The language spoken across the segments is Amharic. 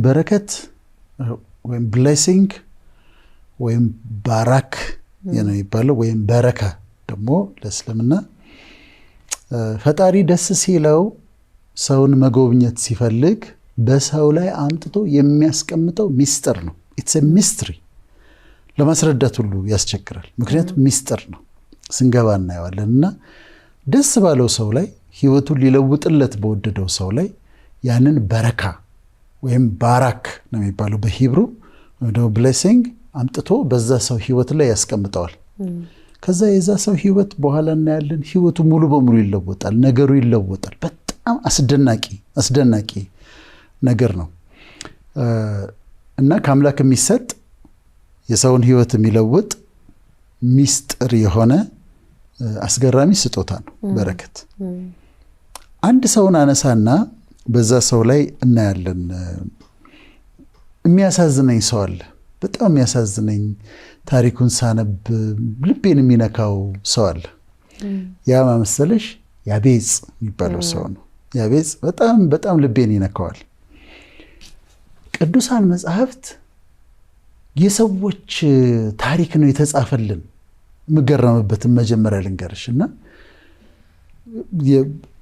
በረከት ወይም ብሌሲንግ ወይም ባራክ የሚባለው ወይም በረካ ደግሞ ለእስልምና ፈጣሪ ደስ ሲለው ሰውን መጎብኘት ሲፈልግ በሰው ላይ አምጥቶ የሚያስቀምጠው ሚስጥር ነው። ኢትስ ኤ ሚስትሪ። ለማስረዳት ሁሉ ያስቸግራል። ምክንያቱም ሚስጥር ነው። ስንገባ እናየዋለንና ደስ ባለው ሰው ላይ ህይወቱን ሊለውጥለት በወደደው ሰው ላይ ያንን በረካ ወይም ባራክ ነው የሚባለው በሂብሩ ወይ ደግሞ ብሌሲንግ አምጥቶ በዛ ሰው ህይወት ላይ ያስቀምጠዋል። ከዛ የዛ ሰው ህይወት በኋላ እናያለን ህይወቱ ሙሉ በሙሉ ይለወጣል። ነገሩ ይለወጣል። በጣም አስደናቂ ነገር ነው እና ከአምላክ የሚሰጥ የሰውን ህይወት የሚለውጥ ሚስጥር የሆነ አስገራሚ ስጦታ ነው በረከት። አንድ ሰውን አነሳና በዛ ሰው ላይ እናያለን የሚያሳዝነኝ ሰው አለ። በጣም የሚያሳዝነኝ ታሪኩን ሳነብ ልቤን የሚነካው ሰው አለ። ያ መሰለሽ ያቤጽ የሚባለው ሰው ነው። ያቤጽ በጣም ልቤን ይነካዋል። ቅዱሳን መጽሐፍት የሰዎች ታሪክ ነው የተጻፈልን። ምገረምበትን መጀመሪያ ልንገርሽና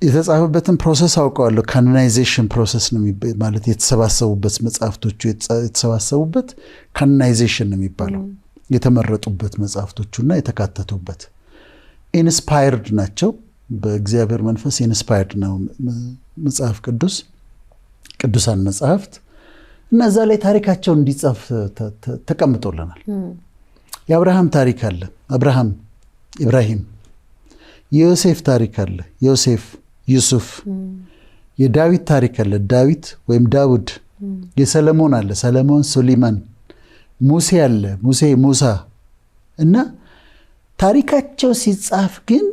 የተጻፈበትን ፕሮሰስ አውቀዋለሁ። ካኖናይዜሽን ፕሮሰስ ነው ማለት የተሰባሰቡበት መጽሐፍቶቹ የተሰባሰቡበት ካኖናይዜሽን ነው የሚባለው። የተመረጡበት መጽሐፍቶቹና የተካተቱበት ኢንስፓየርድ ናቸው። በእግዚአብሔር መንፈስ ኢንስፓየርድ ነው መጽሐፍ ቅዱሳን መጽሐፍት እና እዛ ላይ ታሪካቸው እንዲጻፍ ተቀምጦልናል። የአብርሃም ታሪክ አለ፣ ኢብራሂም። የዮሴፍ ታሪክ አለ፣ ዩሱፍ። የዳዊት ታሪክ አለ፣ ዳዊት ወይም ዳውድ። የሰለሞን አለ፣ ሰለሞን፣ ሱሊማን። ሙሴ አለ፣ ሙሳ። እና ታሪካቸው ሲጻፍ ግን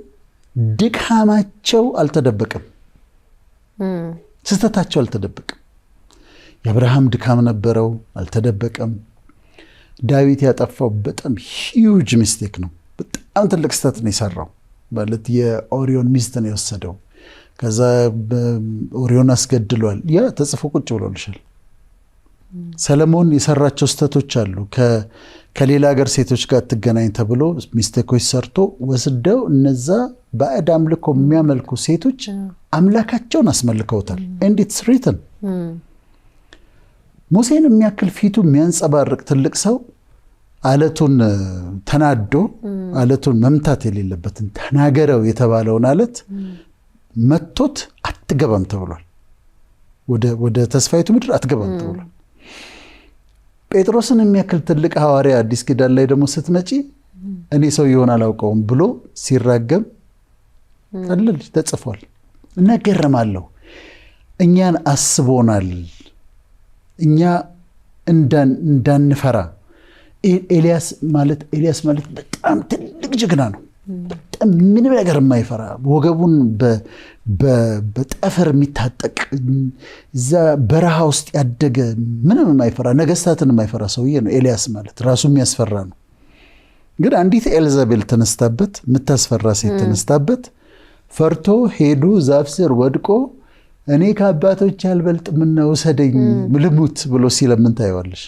ድካማቸው አልተደበቀም፣ ስህተታቸው አልተደበቀም። የአብርሃም ድካም ነበረው፣ አልተደበቀም። ዳዊት ያጠፋው በጣም ሂውጅ ሚስቴክ ነው። በጣም ትልቅ ስህተት ነው የሰራው። ማለት የኦሪዮን ሚስት ነው የወሰደው። ከዛ ኦሪዮን አስገድሏል። ያ ተጽፎ ቁጭ ብሎልሻል። ሰለሞን የሰራቸው ስህተቶች አሉ። ከሌላ ሀገር ሴቶች ጋር ትገናኝ ተብሎ ሚስቴኮች ሰርቶ ወስደው እነዛ ባዕድ አምልኮ የሚያመልኩ ሴቶች አምላካቸውን አስመልከውታል። ኤንድ ኢትስ ሪትን። ሙሴን የሚያክል ፊቱ የሚያንጸባርቅ ትልቅ ሰው አለቱን ተናዶ አለቱን መምታት የሌለበትን ተናገረው የተባለውን አለት መቶት አትገባም ተብሏል። ወደ ተስፋይቱ ምድር አትገባም ተብሏል። ጴጥሮስን የሚያክል ትልቅ ሐዋርያ አዲስ ኪዳን ላይ ደግሞ ስትመጪ እኔ ሰው ይሆን አላውቀውም ብሎ ሲራገም ተጽፏል። እና ገረማለሁ። እኛን አስቦናል። እኛ እንዳንፈራ። ኤልያስ ማለት በጣም ትልቅ ጀግና ነው። በጣም ምንም ነገር የማይፈራ ወገቡን በጠፈር የሚታጠቅ እዛ በረሃ ውስጥ ያደገ ምንም የማይፈራ ነገስታትን የማይፈራ ሰውዬ ነው ኤልያስ ማለት። ራሱ የሚያስፈራ ነው። ግን አንዲት ኤልዛቤል ተነስታበት፣ የምታስፈራ ሴት ተነስታበት ፈርቶ ሄዱ ዛፍ ስር ወድቆ እኔ ከአባቶች አልበልጥ ምነው ውሰደኝ ልሙት ብሎ ሲለምን ታየዋለሽ።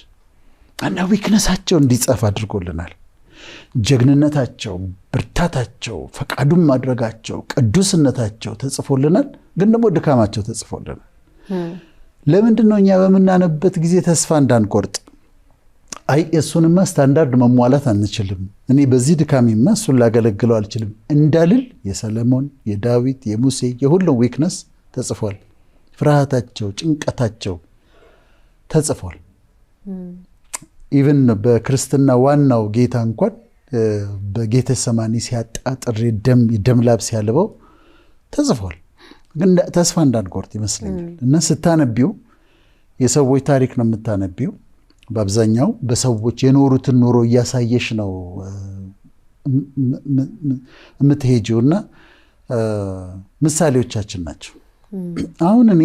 እና ዊክነሳቸው እንዲጻፍ አድርጎልናል። ጀግንነታቸው፣ ብርታታቸው፣ ፈቃዱን ማድረጋቸው፣ ቅዱስነታቸው ተጽፎልናል። ግን ደግሞ ድካማቸው ተጽፎልናል። ለምንድን ነው እኛ በምናነበት ጊዜ ተስፋ እንዳንቆርጥ? አይ እሱንማ ስታንዳርድ መሟላት አንችልም፣ እኔ በዚህ ድካሜማ እሱን ላገለግለው አልችልም እንዳልል የሰለሞን፣ የዳዊት፣ የሙሴ የሁሉም ዊክነስ ተጽፏል። ፍርሃታቸው፣ ጭንቀታቸው ተጽፏል። ኢቭን በክርስትና ዋናው ጌታ እንኳን በጌቴሰማኒ ሲያጣጥር ደም ላብ ሲያልበው ተጽፏል። ግን ተስፋ እንዳንቆርጥ ይመስለኛል። እና ስታነቢው የሰዎች ታሪክ ነው የምታነቢው። በአብዛኛው በሰዎች የኖሩትን ኑሮ እያሳየሽ ነው የምትሄጂው እና ምሳሌዎቻችን ናቸው። አሁን እኔ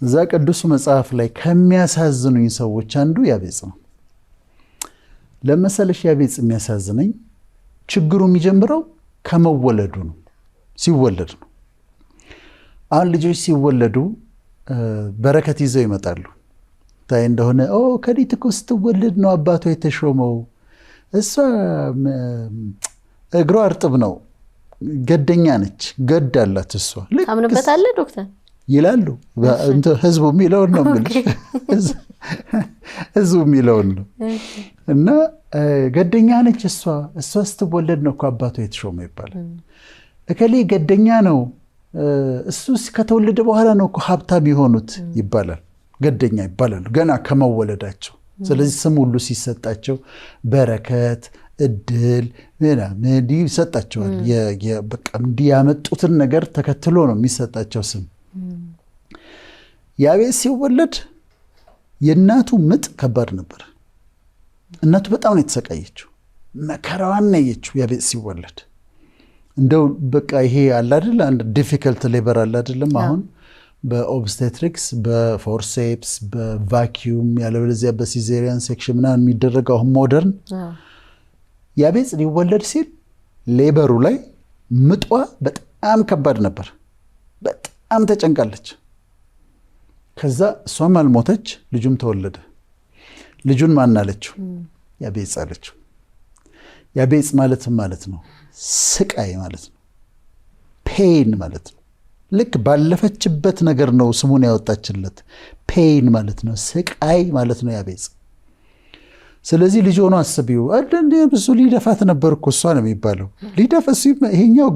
እዛ ቅዱስ መጽሐፍ ላይ ከሚያሳዝኑኝ ሰዎች አንዱ ያቤጽ ነው። ለመሰለሽ ያቤጽ የሚያሳዝነኝ ችግሩ የሚጀምረው ከመወለዱ ነው፣ ሲወለድ ነው። አሁን ልጆች ሲወለዱ በረከት ይዘው ይመጣሉ። ታይ እንደሆነ ከዲት እኮ ስትወለድ ነው አባቷ የተሾመው፣ እሷ እግሯ እርጥብ ነው፣ ገደኛ ነች፣ ገድ አላት እሷ። ታምንበታለህ ዶክተር ይላሉ። ህዝቡ የሚለውን ነው የምልሽ፣ ህዝቡ የሚለውን ነው። እና ገደኛ ነች እሷ ስትወለድ ነው እኮ አባቷ የተሾመው ይባላል። እከሌ ገደኛ ነው እሱ ከተወለደ በኋላ ነው እኮ ሀብታም የሆኑት ይባላል። ገደኛ ይባላሉ ገና ከመወለዳቸው። ስለዚህ ስም ሁሉ ሲሰጣቸው በረከት፣ እድል ምናምን ይሰጣቸዋል። በቃ እንዲህ ያመጡትን ነገር ተከትሎ ነው የሚሰጣቸው ስም። ያቤጽ ሲወለድ የእናቱ ምጥ ከባድ ነበር። እናቱ በጣም ነው የተሰቃየችው፣ መከራዋን ነው ያየችው ያቤጽ ሲወለድ። እንደው በቃ ይሄ አለ አይደል አንድ ዲፊከልት ሌበር አለ አይደለም አሁን በኦብስቴትሪክስ በፎርሴፕስ በቫኪዩም ያለበለዚያ በሲዜሪያን ሴክሽን ምናምን የሚደረገው አሁን ሞደርን። ያቤጽ ሊወለድ ሲል ሌበሩ ላይ ምጧ በጣም ከባድ ነበር። በጣም ተጨንቃለች። ከዛ እሷም አልሞተች፣ ልጁም ተወለደ። ልጁን ማን አለችው? ያቤጽ አለችው። ያቤጽ ማለት ነው ስቃይ ማለት ነው፣ ፔን ማለት ነው። ልክ ባለፈችበት ነገር ነው ስሙን ያወጣችለት። ፔን ማለት ነው፣ ስቃይ ማለት ነው ያቤጽ። ስለዚህ ልጅ ሆኖ አስቢው አንዴ ብዙ ሊደፋት ነበር እኮ እሷ ነው የሚባለው። ሊደፈስ ይሄኛው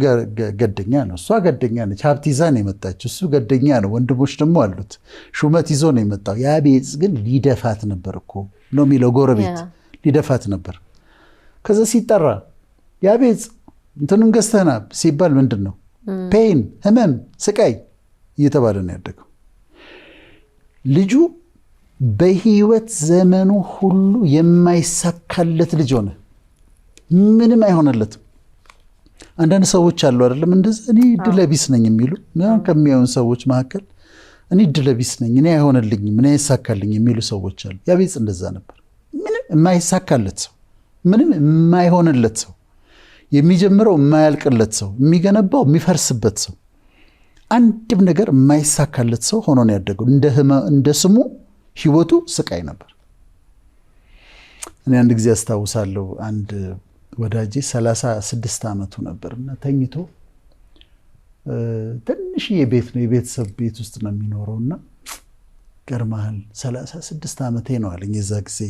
ገደኛ ነው፣ እሷ ገደኛ ነች። ሀብት ይዛ ነው የመጣችው፣ እሱ ገደኛ ነው። ወንድሞች ደግሞ አሉት፣ ሹመት ይዞ ነው የመጣው። ያቤጽ ግን ሊደፋት ነበር እኮ ነው የሚለው ጎረቤት፣ ሊደፋት ነበር። ከዛ ሲጠራ ያቤጽ እንትኑን ገዝተህና ሲባል ምንድን ነው ፔን፣ ህመም፣ ስቃይ እየተባለ ነው ያደገው ልጁ። በህይወት ዘመኑ ሁሉ የማይሳካለት ልጅ ሆነ። ምንም አይሆንለትም። አንዳንድ ሰዎች አሉ አይደለም እንደዚህ እኔ እድለቢስ ነኝ የሚሉ ከሚያዩን ሰዎች መካከል እኔ እድለቢስ ነኝ፣ እኔ አይሆንልኝም፣ እኔ አይሳካልኝ የሚሉ ሰዎች አሉ። ያቤጽ እንደዛ ነበር። ምንም የማይሳካለት ሰው፣ ምንም የማይሆንለት ሰው፣ የሚጀምረው የማያልቅለት ሰው፣ የሚገነባው የሚፈርስበት ሰው፣ አንድም ነገር የማይሳካለት ሰው ሆኖ ነው ያደገው። እንደ ስሙ ህይወቱ ስቃይ ነበር። እኔ አንድ ጊዜ አስታውሳለሁ አንድ ወዳጄ 36 ዓመቱ ነበርና ተኝቶ ትንሽዬ ቤት ነው የቤተሰብ ቤት ውስጥ ነው የሚኖረውና ገርማል 36 ዓመቴ ነው አለኝ። የዛ ጊዜ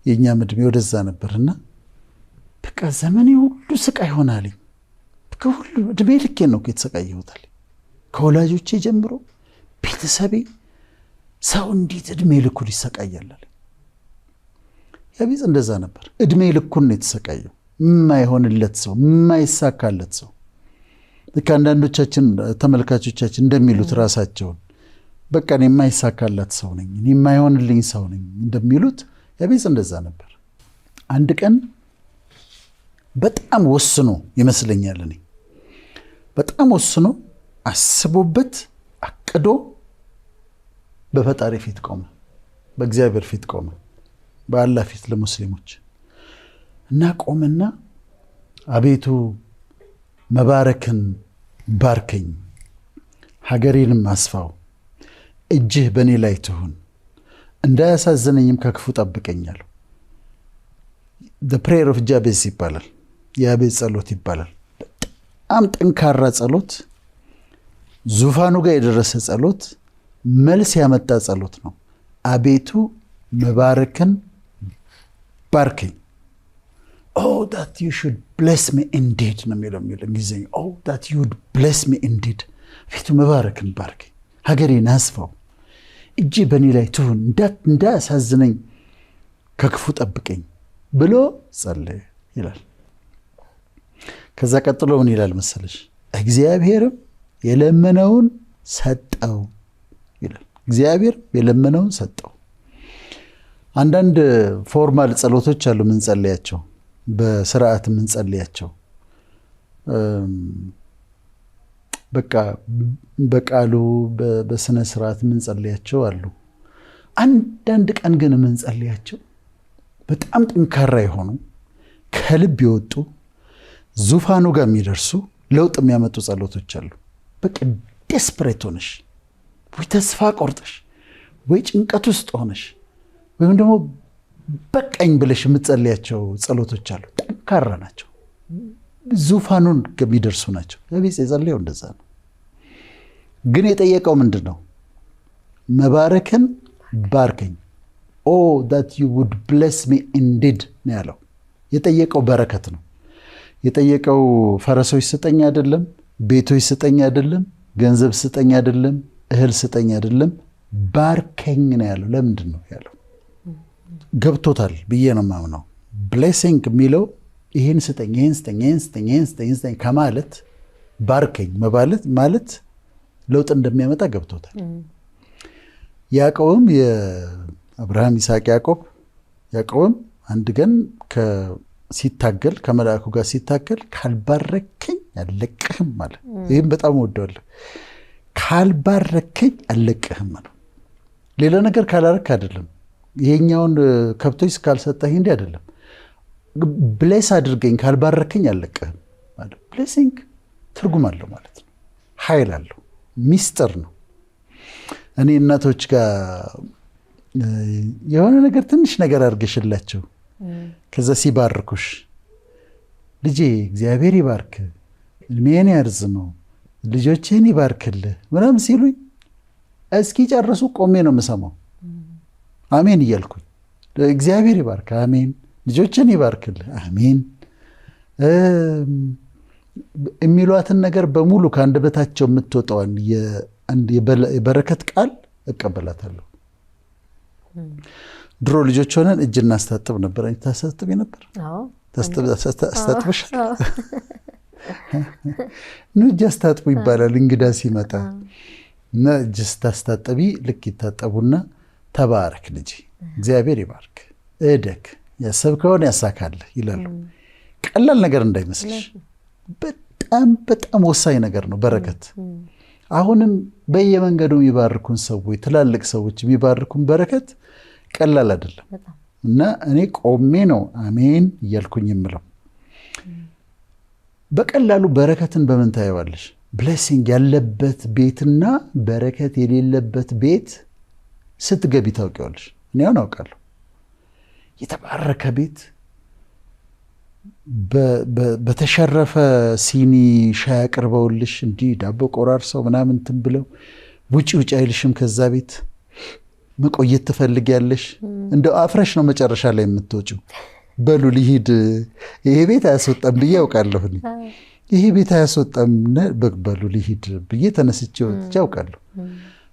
የእኛም ዕድሜ ወደዛ ነበርና በቃ ዘመኔ ሁሉ ስቃይ ሆናልኝ። ከሁሉ ዕድሜ ልኬ ነው የተሰቃየሁታል። ከወላጆቼ ጀምሮ ቤተሰቤ ሰው እንዴት ዕድሜ ልኩን ይሰቃያል? ያቤጽ እንደዛ ነበር። ዕድሜ ልኩን ነው የተሰቃየው። የማይሆንለት ሰው፣ የማይሳካለት ሰው። ልክ አንዳንዶቻችን ተመልካቾቻችን እንደሚሉት ራሳቸውን በቃ እኔ የማይሳካላት ሰው ነኝ፣ እኔ የማይሆንልኝ ሰው ነኝ እንደሚሉት ያቤጽ እንደዛ ነበር። አንድ ቀን በጣም ወስኖ ይመስለኛል እኔ በጣም ወስኖ አስቦበት አቅዶ በፈጣሪ ፊት ቆመ፣ በእግዚአብሔር ፊት ቆመ፣ በአላህ ፊት ለሙስሊሞች እና ቆመና አቤቱ መባረክን ባርከኝ፣ ሀገሬንም አስፋው፣ እጅህ በእኔ ላይ ትሁን፣ እንዳያሳዝነኝም ከክፉ ጠብቀኛል። the prayer of Jabez ይባላል፣ የያቤጽ ጸሎት ይባላል። በጣም ጠንካራ ጸሎት፣ ዙፋኑ ጋር የደረሰ ጸሎት፣ መልስ ያመጣ ጸሎት ነው። አቤቱ መባረክን ባርከኝ። oh that you should bless me indeed ነው የሚለው እንግሊዝኛ። oh that you would bless me indeed። አቤቱ መባረክን ባርከኝ፣ ሀገሬን አስፋው፣ እጅ በእኔ ላይ ትሁን፣ እንዳያሳዝነኝ ከክፉ ጠብቀኝ ብሎ ጸለየ ይላል። ከዛ ቀጥሎ ምን ይላል መሰለሽ? እግዚአብሔርም የለመነውን ሰጠው ይላል። እግዚአብሔር የለመነውን ሰጠው። አንዳንድ ፎርማል ጸሎቶች አሉ የምንጸልያቸው፣ በስርዓት የምንጸልያቸው፣ በቃ በቃሉ በስነ ስርዓት የምንጸልያቸው አሉ። አንዳንድ ቀን ግን የምንጸልያቸው በጣም ጠንካራ የሆኑ ከልብ የወጡ ዙፋኑ ጋር የሚደርሱ ለውጥ የሚያመጡ ጸሎቶች አሉ። በቃ ዴስፕሬት ሆነሽ ወይ ተስፋ ቆርጠሽ ወይ ጭንቀት ውስጥ ሆነሽ ወይም ደግሞ በቃኝ ብለሽ የምትጸልያቸው ጸሎቶች አሉ። ጠንካራ ናቸው፣ ዙፋኑን የሚደርሱ ናቸው። ያቤጽ የጸለየው እንደዛ ነው። ግን የጠየቀው ምንድን ነው? መባረክን ባርከኝ፣ ኦ that you would bless me indeed ነው ያለው። የጠየቀው በረከት ነው የጠየቀው። ፈረሶች ስጠኝ አይደለም፣ ቤቶች ስጠኝ አይደለም፣ ገንዘብ ስጠኝ አይደለም፣ እህል ስጠኝ አይደለም፣ ባርከኝ ነው ያለው። ለምንድን ነው ያለው? ገብቶታል ብዬ ነው የማምነው። ብሌሲንግ የሚለው ይህን ስጠኝ፣ ይህን ስጠኝ፣ ይህን ስጠኝ፣ ይህን ስጠኝ፣ ይህን ስጠኝ ከማለት ባርከኝ ማለት ለውጥ እንደሚያመጣ ገብቶታል። ያዕቆብም የአብርሃም ይስሐቅ ያዕቆብም አንድ ቀን ሲታገል ከመልአኩ ጋር ሲታገል ካልባረከኝ አልለቅህም አለ። ይህም በጣም ወደዋለሁ። ካልባረከኝ አልለቅህም አለ። ሌላ ነገር ካላረክ አይደለም፣ ይሄኛውን ከብቶች ካልሰጠህ እንዲህ አይደለም። ብሌስ አድርገኝ ካልባረከኝ አልለቅህም ማለት። ብሌሲንግ ትርጉም አለው ማለት ነው፣ ኃይል አለው፣ ሚስጥር ነው። እኔ እናቶች ጋር የሆነ ነገር ትንሽ ነገር አድርገሽላቸው ከዛ ሲባርኩሽ ልጄ እግዚአብሔር ይባርክ፣ እድሜን ያርዝመው፣ ልጆችህን ይባርክልህ ምናምን ሲሉኝ እስኪ ጨርሱ ቆሜ ነው የምሰማው። አሜን እያልኩኝ እግዚአብሔር ይባርክ፣ አሜን፣ ልጆችን ይባርክልህ፣ አሜን የሚሏትን ነገር በሙሉ ከአንደበታቸው የምትወጣውን የበረከት ቃል እቀበላታለሁ። ድሮ ልጆች ሆነን እጅ እናስታጥብ ነበር። ታስታጥቢ ነበር? አስታጥበሻል? እጅ አስታጥቡ ይባላል እንግዳ ሲመጣ እና እጅ ስታስታጥቢ ልክ ይታጠቡና ተባረክ ልጅ፣ እግዚአብሔር ይባርክ፣ እደግ፣ ያሰብከውን ያሳካልህ ይላሉ። ቀላል ነገር እንዳይመስልሽ፣ በጣም በጣም ወሳኝ ነገር ነው በረከት። አሁንም በየመንገዱ የሚባርኩን ሰዎች፣ ትላልቅ ሰዎች የሚባርኩን በረከት ቀላል አይደለም እና እኔ ቆሜ ነው አሜን እያልኩኝ የምለው። በቀላሉ በረከትን በምን ታየዋለሽ? ብሌሲንግ ያለበት ቤትና በረከት የሌለበት ቤት ስትገቢ ታውቂዋለሽ። እኔ አሁን አውቃለሁ። የተባረከ ቤት በተሸረፈ ሲኒ ሻይ አቅርበውልሽ እንዲህ ዳቦ ቆራርሰው ምናምን እንትን ብለው ውጭ አይልሽም። ከዛ ቤት መቆየት ትፈልጊያለሽ። እንደው አፍረሽ ነው መጨረሻ ላይ የምትወጪው። በሉ ልሂድ፣ ይሄ ቤት አያስወጣም ብዬ አውቃለሁ። ይሄ ቤት አያስወጣም በሉ ልሂድ ብዬ ተነስቼ ወጥቼ አውቃለሁ።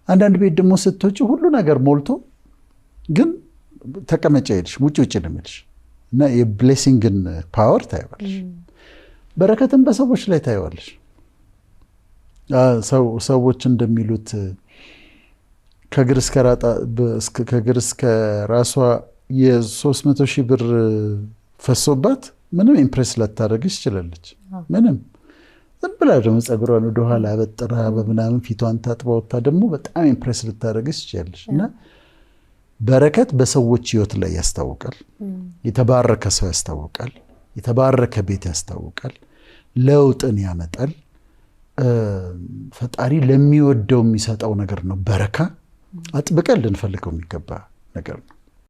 አንዳንድ ቤት ደግሞ ስትወጪ ሁሉ ነገር ሞልቶ ግን ተቀመጫ ይልሽ፣ ውጭ ነው የሚልሽ እና የብሌሲንግን ፓወር ታይዋለሽ። በረከትን በሰዎች ላይ ታይዋለሽ። ሰዎች እንደሚሉት ከእግር እስከ ራሷ የ300,000 ብር ፈሶባት ምንም ኢምፕሬስ ላታደርግሽ ትችላለች። ምንም ዝም ብላ ደግሞ ጸጉሯን ወደኋላ አበጥራ በምናምን ፊቷን ታጥባ ወጥታ ደግሞ በጣም ኢምፕሬስ ልታደርግሽ ትችላለች። እና በረከት በሰዎች ህይወት ላይ ያስታውቃል። የተባረከ ሰው ያስታውቃል። የተባረከ ቤት ያስታውቃል። ለውጥን ያመጣል። ፈጣሪ ለሚወደው የሚሰጠው ነገር ነው። በረካ አጥብቀን ልንፈልገው የሚገባ ነገር ነው።